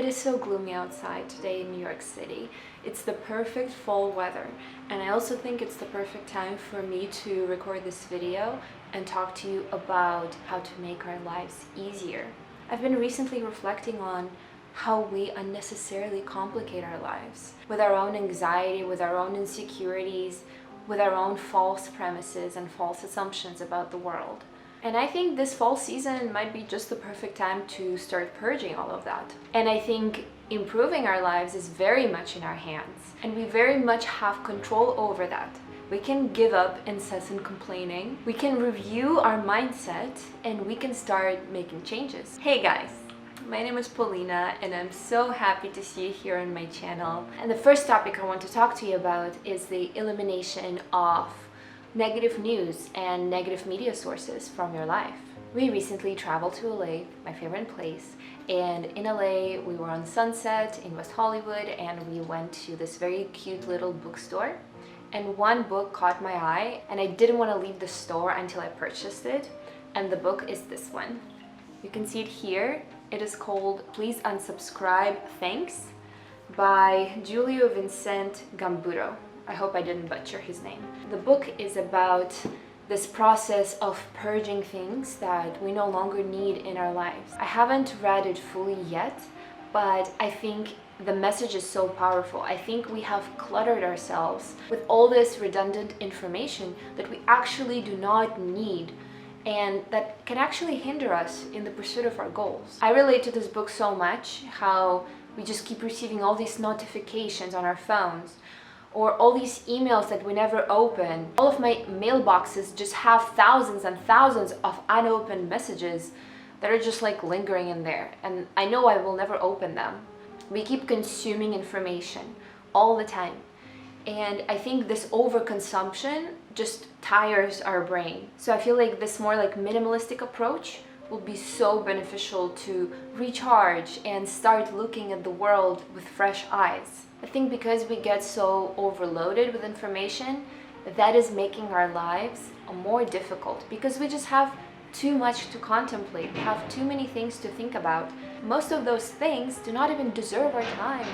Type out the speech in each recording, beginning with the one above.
It is so gloomy outside today in New York City. It's the perfect fall weather, and I also think it's the perfect time for me to record this video and talk to you about how to make our lives easier. I've been recently reflecting on how we unnecessarily complicate our lives with our own anxiety, with our own insecurities, with our own false premises and false assumptions about the world. And I think this fall season might be just the perfect time to start purging all of that. And I think improving our lives is very much in our hands, and we very much have control over that. We can give up incessant complaining, we can review our mindset, and we can start making changes. Hey guys! My name is Polina, and I'm so happy to see you here on my channel. And the first topic I want to talk to you about is the elimination of negative news and negative media sources from your life. We recently traveled to LA, my favorite place, and in LA we were on Sunset in West Hollywood, and we went to this very cute little bookstore, and one book caught my eye and I didn't want to leave the store until I purchased it, and the book is this one. You can see it here. It is called Please Unsubscribe, Thanks by Giulio Vincent Gamburo. I hope I didn't butcher his name. The book is about this process of purging things that we no longer need in our lives. I haven't read it fully yet, but I think the message is so powerful. I think we have cluttered ourselves with all this redundant information that we actually do not need, and that can actually hinder us in the pursuit of our goals. I relate to this book so much, how we just keep receiving all these notifications on our phones, or all these emails that we never open. All of my mailboxes just have thousands and thousands of unopened messages that are just like lingering in there, and I know I will never open them. We keep consuming information all the time, and I think this overconsumption just tires our brain. So I feel like this more like minimalistic approach will be so beneficial to recharge and start looking at the world with fresh eyes. I think because we get so overloaded with information, that is making our lives more difficult, because we just have too much to contemplate. We have too many things to think about. Most of those things do not even deserve our time.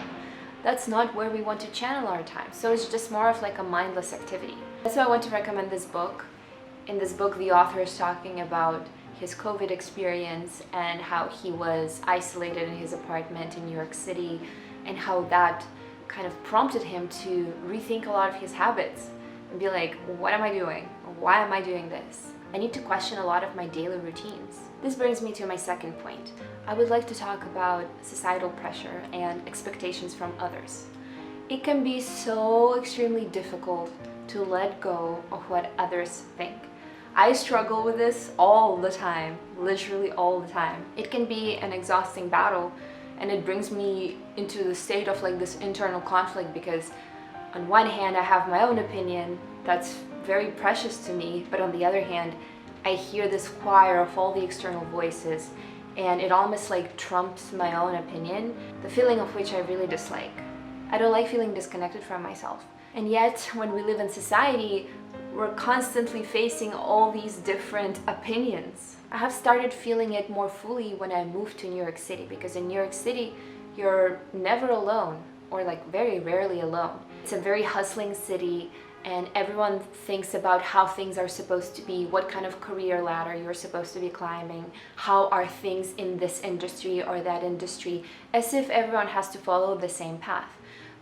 That's not where we want to channel our time. So it's just more of like a mindless activity. That's why I want to recommend this book. In this book, the author is talking about his COVID experience and how he was isolated in his apartment in New York City, and how that kind of prompted him to rethink a lot of his habits and be like, what am I doing? Why am I doing this? I need to question a lot of my daily routines. This brings me to my second point. I would like to talk about societal pressure and expectations from others. It can be so extremely difficult to let go of what others think. I struggle with this all the time, literally all the time. It can be an exhausting battle, and it brings me into the state of like this internal conflict, because on one hand I have my own opinion that's very precious to me, but on the other hand I hear this choir of all the external voices, and it almost like trumps my own opinion, the feeling of which I really dislike. I don't like feeling disconnected from myself. And yet when we live in society, we're constantly facing all these different opinions. I have started feeling it more fully when I moved to New York City, because in New York City, you're never alone, or like very rarely alone. It's a very hustling city, and everyone thinks about how things are supposed to be, what kind of career ladder you're supposed to be climbing, how are things in this industry or that industry, as if everyone has to follow the same path.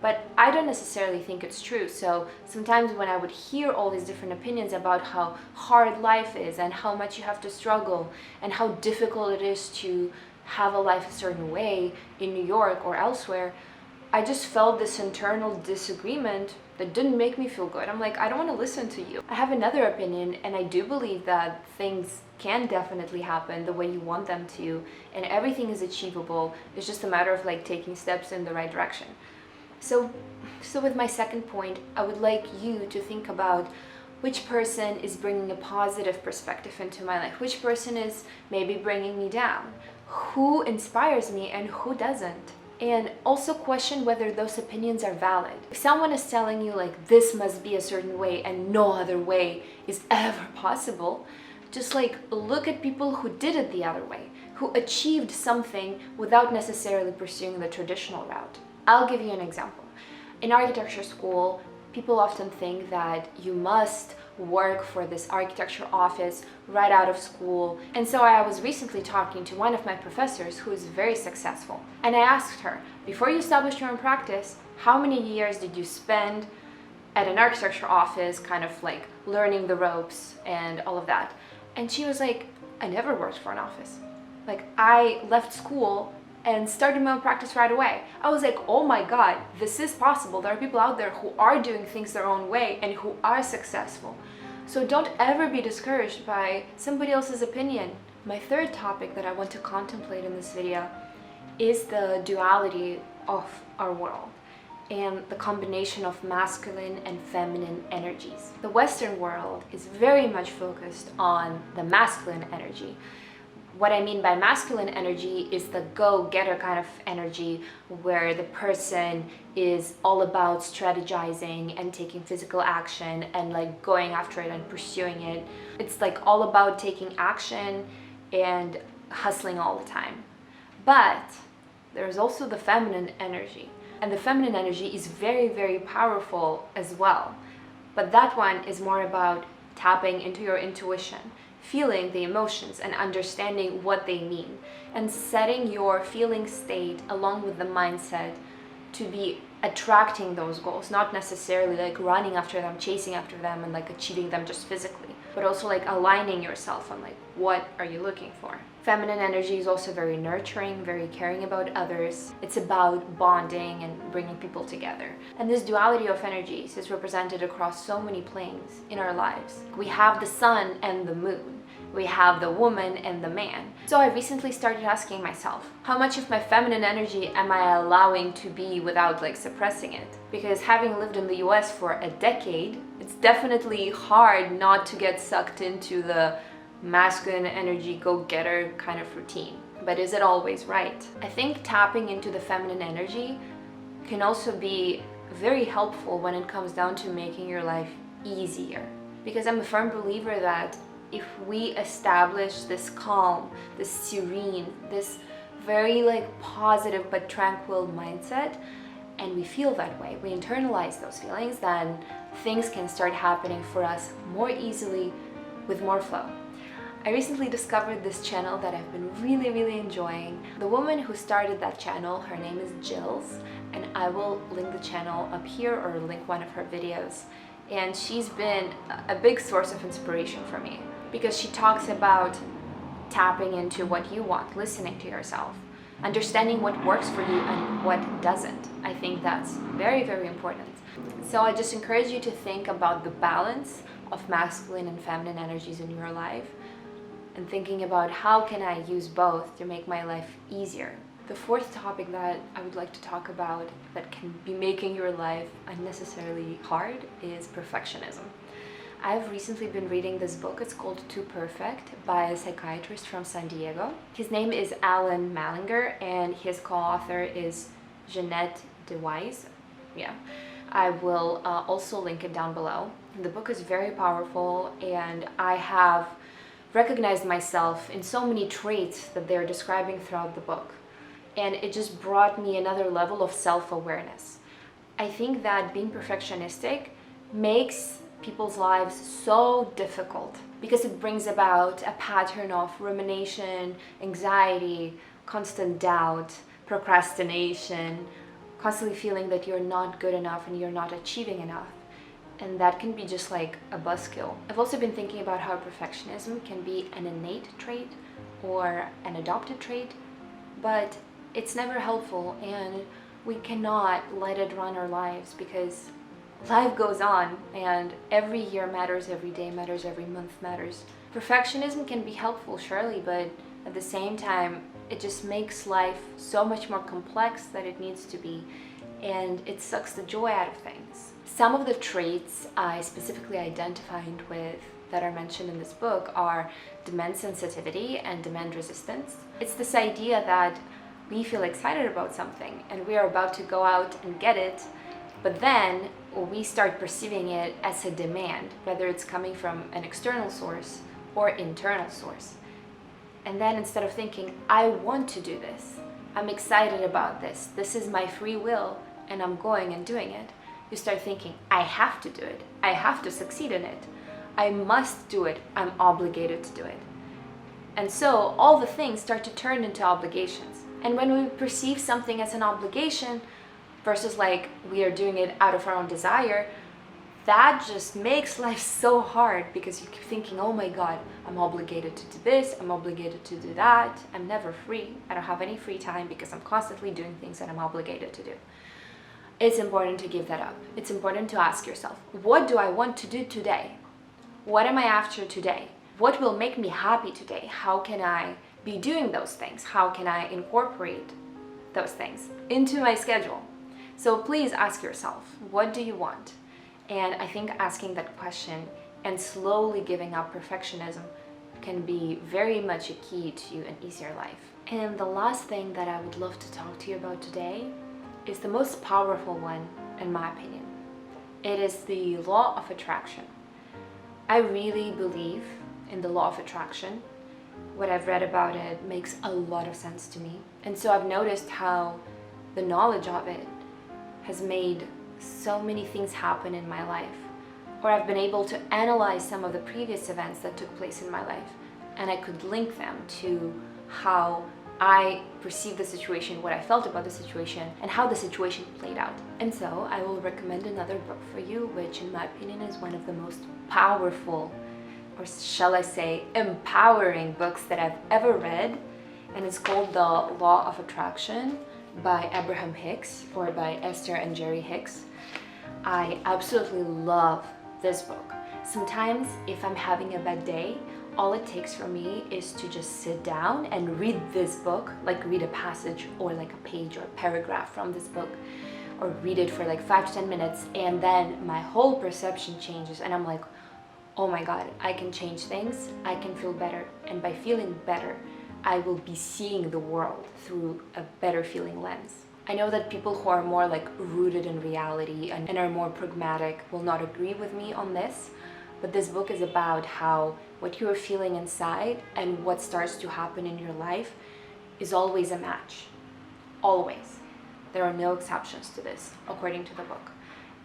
But I don't necessarily think it's true. So sometimes when I would hear all these different opinions about how hard life is and how much you have to struggle and how difficult it is to have a life a certain way in New York or elsewhere, I just felt this internal disagreement that didn't make me feel good. I'm like, I don't want to listen to you. I have another opinion, and I do believe that things can definitely happen the way you want them to, and everything is achievable. It's just a matter of like taking steps in the right direction. So with my second point, I would like you to think about which person is bringing a positive perspective into my life, which person is maybe bringing me down, who inspires me and who doesn't. And also question whether those opinions are valid. If someone is telling you like this must be a certain way and no other way is ever possible, just like look at people who did it the other way. who achieved something without necessarily pursuing the traditional route. I'll give you an example. In architecture school, people often think that you must work for this architecture office right out of school. And so I was recently talking to one of my professors who is very successful. And I asked her, before you established your own practice, how many years did you spend at an architecture office, kind of like learning the ropes and all of that? And she was like, I never worked for an office. Like, I left school and started my own practice right away. I was like, oh my God, this is possible. There are people out there who are doing things their own way and who are successful. So don't ever be discouraged by somebody else's opinion. My third topic that I want to contemplate in this video is the duality of our world and the combination of masculine and feminine energies. The Western world is very much focused on the masculine energy. What I mean by masculine energy is the go-getter kind of energy where the person is all about strategizing and taking physical action and like going after it and pursuing it. It's like all about taking action and hustling all the time. But there's also the feminine energy, and the feminine energy is very, very powerful as well. But that one is more about tapping into your intuition, feeling the emotions and understanding what they mean, and setting your feeling state along with the mindset to be attracting those goals, not necessarily like running after them, chasing after them and like achieving them just physically, but also like aligning yourself on like what are you looking for. Feminine energy is also very nurturing, very caring about others. It's about bonding and bringing people together. And this duality of energies is represented across so many planes in our lives. We have the sun and the moon. We have the woman and the man. So I recently started asking myself, how much of my feminine energy am I allowing to be without like suppressing it? Because having lived in the US for a decade, it's definitely hard not to get sucked into the masculine energy go-getter kind of routine. But is it always right? I think tapping into the feminine energy can also be very helpful when it comes down to making your life easier. Because I'm a firm believer that if we establish this calm, this serene, this very like positive but tranquil mindset, and we feel that way, we internalize those feelings, then things can start happening for us more easily with more flow. I recently discovered this channel that I've been really enjoying. The woman who started that channel, her name is Jillz, and I will link the channel up here or link one of her videos. And she's been a big source of inspiration for me because she talks about tapping into what you want, listening to yourself, understanding what works for you and what doesn't. I think that's very important. So I just encourage you to think about the balance of masculine and feminine energies in your life, and thinking about how can I use both to make my life easier. The fourth topic that I would like to talk about that can be making your life unnecessarily hard is perfectionism. I've recently been reading this book. It's called Too Perfect by a psychiatrist from San Diego. His name is Alan Malinger and his co-author is Jeanette DeWise. Yeah, I will also link it down below. The book is very powerful and I have recognized myself in so many traits that they're describing throughout the book. And it just brought me another level of self-awareness. I think that being perfectionistic makes people's lives so difficult because it brings about a pattern of rumination, anxiety, constant doubt, procrastination, constantly feeling that you're not good enough and you're not achieving enough. And that can be just like a buzzkill. I've also been thinking about how perfectionism can be an innate trait or an adopted trait, but it's never helpful and we cannot let it run our lives because life goes on and every year matters, every day matters, every month matters. Perfectionism can be helpful, surely, but at the same time, it just makes life so much more complex than it needs to be, and it sucks the joy out of things. Some of the traits I specifically identified with that are mentioned in this book are demand sensitivity and demand resistance. It's this idea that we feel excited about something and we are about to go out and get it, but then we start perceiving it as a demand, whether it's coming from an external source or internal source. And then instead of thinking, I want to do this, I'm excited about this, this is my free will, and I'm going and doing it, you start thinking, I have to do it, I have to succeed in it, I must do it, I'm obligated to do it. And so all the things start to turn into obligations. And when we perceive something as an obligation versus like we are doing it out of our own desire, that just makes life so hard, because you keep thinking, oh my God, I'm obligated to do this, I'm obligated to do that, I'm never free, I don't have any free time because I'm constantly doing things that I'm obligated to do. It's important to give that up. It's important to ask yourself, what do I want to do today? What am I after today? What will make me happy today? How can I be doing those things? How can I incorporate those things into my schedule? So please ask yourself, what do you want? And I think asking that question and slowly giving up perfectionism can be very much a key to an easier life. And the last thing that I would love to talk to you about today is the most powerful one, in my opinion. It is the law of attraction. I really believe in the law of attraction. What I've read about it makes a lot of sense to me. And so I've noticed how the knowledge of it has made so many things happen in my life, or I've been able to analyze some of the previous events that took place in my life, and I could link them to how I perceived the situation, what I felt about the situation, and how the situation played out. And so I will recommend another book for you, which in my opinion is one of the most powerful, or shall I say empowering books that I've ever read, and it's called The Law of Attraction by Abraham Hicks, or by Esther and Jerry Hicks. I absolutely love this book. Sometimes if I'm having a bad day, all it takes for me is to just sit down and read this book, like read a passage or like a page or a paragraph from this book, or read it for like 5 to 10 minutes, and then my whole perception changes and I'm like, oh my God, I can change things, I can feel better, and by feeling better, I will be seeing the world through a better feeling lens. I know that people who are more like rooted in reality and are more pragmatic will not agree with me on this, but this book is about how what you are feeling inside and what starts to happen in your life is always a match. Always. There are no exceptions to this, according to the book.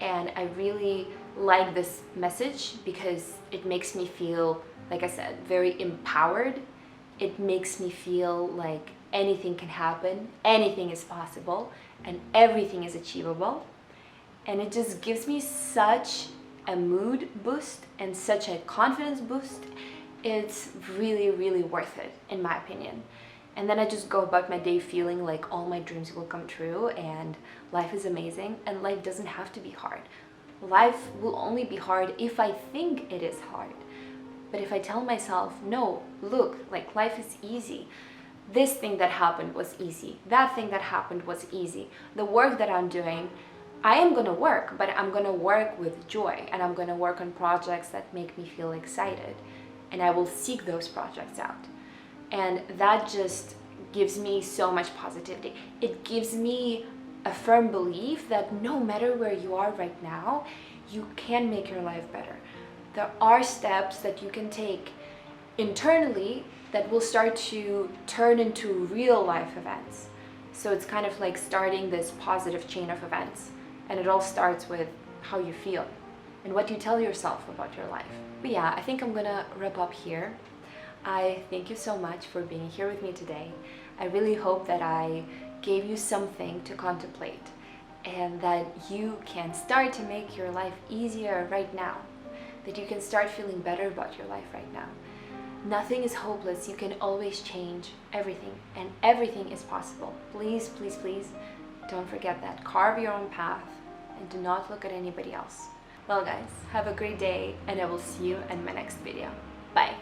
And I really like this message because it makes me feel, like I said, very empowered. It makes me feel like anything can happen, anything is possible, and everything is achievable. And it just gives me such a mood boost and such a confidence boost. It's really, really worth it, in my opinion. And then I just go about my day feeling like all my dreams will come true and life is amazing, and life doesn't have to be hard. Life will only be hard if I think it is hard. But if I tell myself, no, look, like life is easy. This thing that happened was easy. That thing that happened was easy. The work that I'm doing, I am gonna work, but I'm gonna work with joy, and I'm gonna work on projects that make me feel excited, and I will seek those projects out. And that just gives me so much positivity. It gives me a firm belief that no matter where you are right now, you can make your life better. There are steps that you can take internally that will start to turn into real life events. So it's kind of like starting this positive chain of events, and it all starts with how you feel and what you tell yourself about your life. But yeah, I think I'm gonna wrap up here. I thank you so much for being here with me today. I really hope that I gave you something to contemplate and that you can start to make your life easier right now, that you can start feeling better about your life right now. Nothing is hopeless. You can always change everything, and everything is possible. Please, please, please don't forget that. Carve your own path and do not look at anybody else. Well guys, have a great day, and I will see you in my next video. Bye.